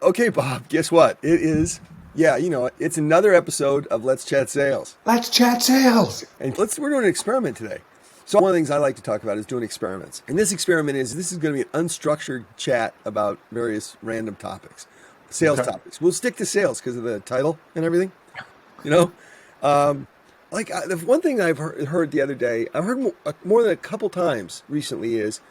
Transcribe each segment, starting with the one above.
Okay, Bob, guess what? It is, it's another episode of Let's Chat Sales. Let's chat sales. And we're doing an experiment today. So one of the things I like to talk about is doing experiments. And this experiment this is going to be an unstructured chat about various random topics, sales topics. We'll stick to sales because of the title and everything, the one thing I've heard the other day, I've heard more than a couple times recently is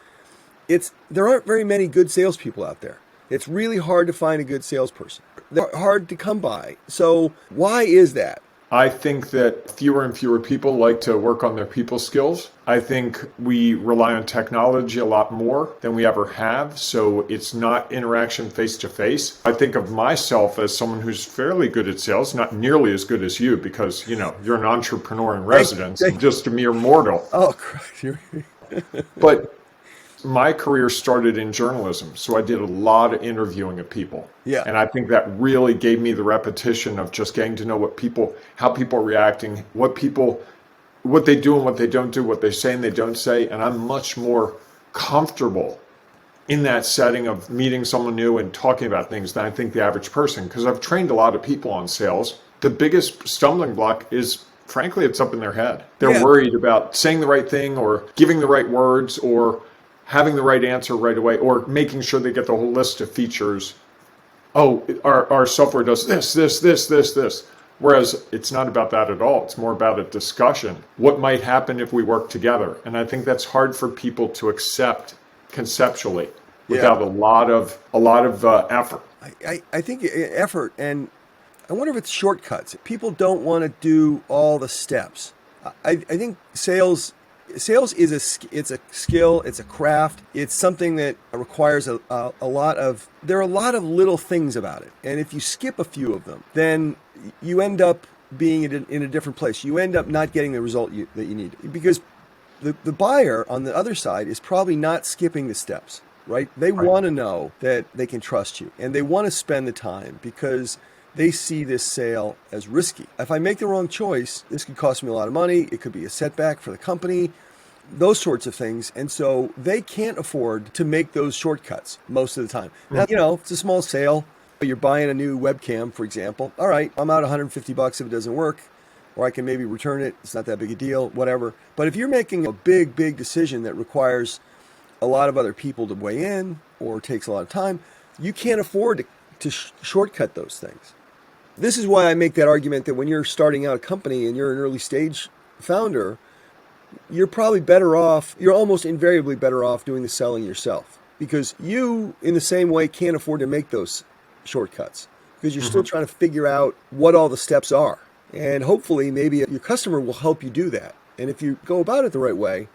there aren't very many good salespeople out there. It's really hard to find a good salesperson. They're hard to come by. So why is that? I think that fewer and fewer people like to work on their people skills. I think we rely on technology a lot more than we ever have. So it's not interaction face to face. I think of myself as someone who's fairly good at sales, not nearly as good as you because, you're an entrepreneur in residence, just a mere mortal. Oh, Christ. But my career started in journalism, so I did a lot of interviewing of people. Yeah. And I think that really gave me the repetition of just getting to know how people are reacting, what they do and what they don't do, what they say and they don't say. And I'm much more comfortable in that setting of meeting someone new and talking about things than I think the average person, because I've trained a lot of people on sales. The biggest stumbling block is, frankly, it's up in their head. They're worried about saying the right thing or giving the right words or having the right answer right away, or making sure they get the whole list of features. Oh, our software does this. Whereas it's not about that at all. It's more about a discussion. What might happen if we work together? And I think that's hard for people to accept conceptually without a lot of effort. I think effort, and I wonder if it's shortcuts. People don't want to do all the steps. I think sales is a skill, it's a craft, it's something that requires there are a lot of little things about it. And if you skip a few of them, then you end up being in a different place. You end up not getting the result that you need. Because the buyer on the other side is probably not skipping the steps, right? They want to know that they can trust you, and they want to spend the time because they see this sale as risky. If I make the wrong choice, this could cost me a lot of money. It could be a setback for the company, those sorts of things. And so they can't afford to make those shortcuts most of the time. Now, it's a small sale. You're buying a new webcam, for example. All right, I'm out $150 if it doesn't work, or I can maybe return it. It's not that big a deal, whatever. But if you're making a big decision that requires a lot of other people to weigh in or takes a lot of time, you can't afford to shortcut those things. This is why I make that argument that when you're starting out a company and you're an early stage founder, you're probably you're almost invariably better off doing the selling yourself, because you, in the same way, can't afford to make those shortcuts because you're still trying to figure out what all the steps are. And hopefully maybe your customer will help you do that. And if you go about it the right way,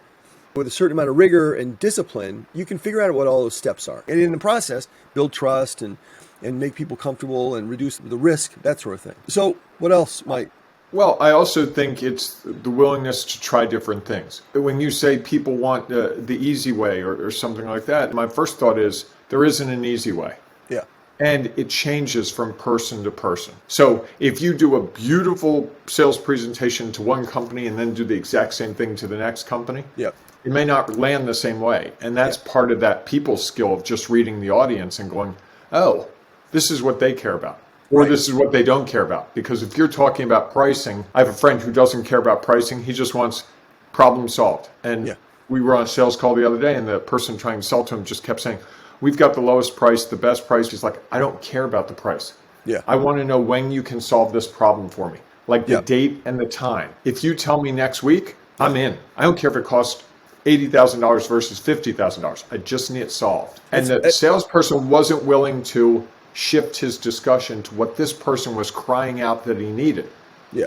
with a certain amount of rigor and discipline, you can figure out what all those steps are. And in the process, build trust and make people comfortable and reduce the risk, that sort of thing. So what else, Mike? Well, I also think it's the willingness to try different things. When you say people want the easy way or something like that, my first thought is there isn't an easy way. Yeah. And it changes from person to person. So if you do a beautiful sales presentation to one company and then do the exact same thing to the next company, it may not land the same way. And that's part of that people skill of just reading the audience and going, oh, this is what they care about, or this is what they don't care about. Because if you're talking about pricing, I have a friend who doesn't care about pricing. He just wants problem solved. And we were on a sales call the other day, and the person trying to sell to him just kept saying, we've got the lowest price, the best price. He's like, I don't care about the price. I want to know when you can solve this problem for me, like the date and the time. If you tell me next week, I'm in. I don't care if it costs $80,000 versus $50,000. I just need it solved. And the salesperson wasn't willing to shift his discussion to what this person was crying out that he needed.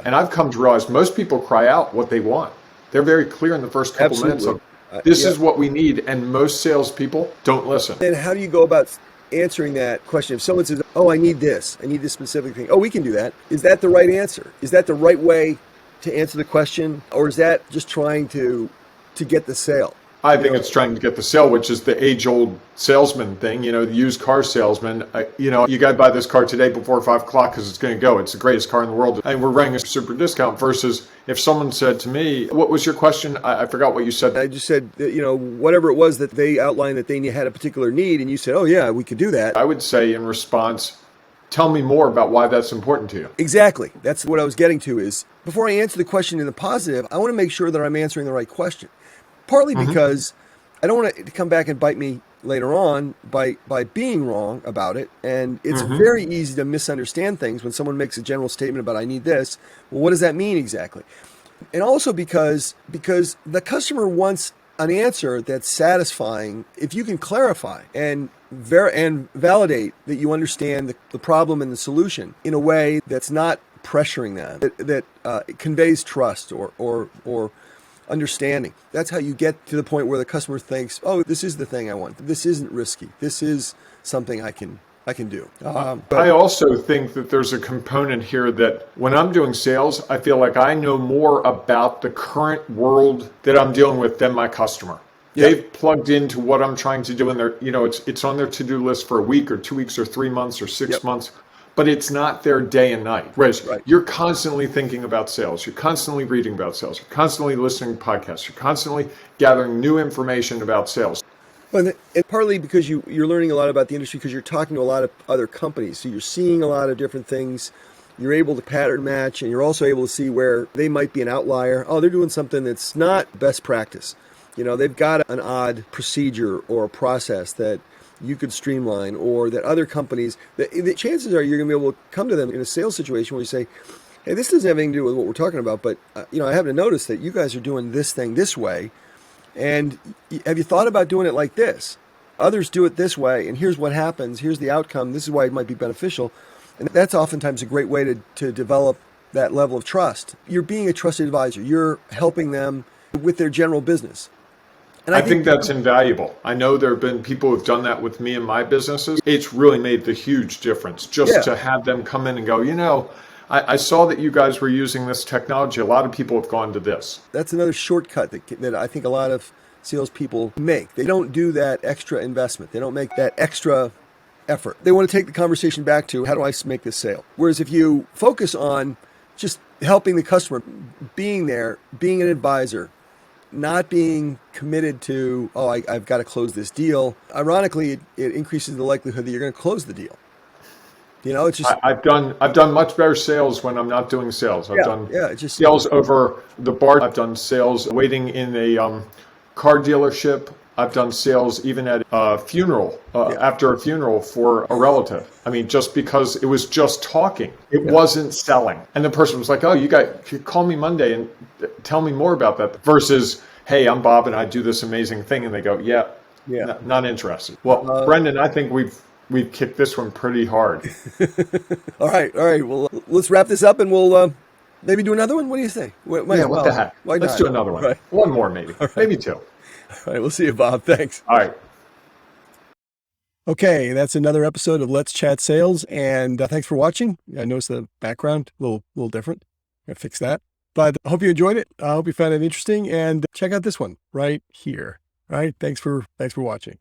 And I've come to realize most people cry out what they want. They're very clear in the first couple minutes of this is what we need, and most salespeople don't listen. And how do you go about answering that question? If someone says, oh, I need this specific thing. Oh, we can do that. Is that the right answer? Is that the right way to answer the question? Or is that just trying to get the sale? I think it's trying to get the sale, which is the age-old salesman thing, the used car salesman. You got to buy this car today before 5 o'clock because it's going to go. It's the greatest car in the world. And we're running a super discount versus if someone said to me, what was your question? I forgot what you said. I just said, whatever it was that they outlined that they had a particular need, and you said, oh, yeah, we could do that. I would say in response, Tell me more about why that's important to you. Exactly. That's what I was getting to is before I answer the question in the positive, I want to make sure that I'm answering the right question. Partly because I don't want it to come back and bite me later on by being wrong about it. And it's very easy to misunderstand things when someone makes a general statement about I need this. Well, what does that mean exactly? And also because the customer wants an answer that's satisfying if you can clarify and validate that you understand the problem and the solution in a way that's not pressuring them, that conveys trust or understanding. That's how you get to the point where the customer thinks, oh, this is the thing I want. This isn't risky. This is something I can do. I also think that there's a component here that when I'm doing sales, I feel like I know more about the current world that I'm dealing with than my customer. Yeah. They've plugged into what I'm trying to do, and it's on their to-do list for a week or 2 weeks or 3 months or 6 months, but it's not their day and night. Whereas you're constantly thinking about sales, you're constantly reading about sales, you're constantly listening to podcasts, you're constantly gathering new information about sales. But it's partly because you're learning a lot about the industry because you're talking to a lot of other companies. So you're seeing a lot of different things. You're able to pattern match, and you're also able to see where they might be an outlier. Oh, they're doing something that's not best practice. They've got an odd procedure or a process that you could streamline, or that other companies, the chances are you're going to be able to come to them in a sales situation where you say, hey, this doesn't have anything to do with what we're talking about, but I happen to notice that you guys are doing this thing this way. And have you thought about doing it like this? Others do it this way, and here's what happens. Here's the outcome. This is why it might be beneficial. And that's oftentimes a great way to develop that level of trust. You're being a trusted advisor. You're helping them with their general business. And I think that's invaluable. I know there have been people who've done that with me and my businesses. It's really made the huge difference just to have them come in and go, I saw that you guys were using this technology. A lot of people have gone to this. That's another shortcut that I think a lot of salespeople make. They don't do that extra investment. They don't make that extra effort. They want to take the conversation back to, how do I make this sale? Whereas if you focus on just helping the customer, being there, being an advisor, not being committed to, I've got to close this deal. Ironically, it increases the likelihood that you're going to close the deal. It's just I've done much better sales when I'm not doing sales. I've done sales over the bar. I've done sales waiting in a car dealership. I've done sales even at a funeral, after a funeral for a relative. I mean, just because it was just talking. It wasn't selling. And the person was like, oh, you call me Monday and tell me more about that. Versus, hey, I'm Bob and I do this amazing thing. And they go, not interested. Well, Brendan, I think we've kicked this one pretty hard. All right. Well, let's wrap this up and we'll maybe do another one. What do you think? What the heck? Let's do another one. Right. One more, maybe. Maybe two. All right, we'll see you, Bob. Thanks. All right. Okay, that's another episode of Let's Chat Sales, and thanks for watching. I noticed the background a little different. Gotta fix that. But I hope you enjoyed it. I hope you found it interesting, and check out this one right here. All right, thanks for watching.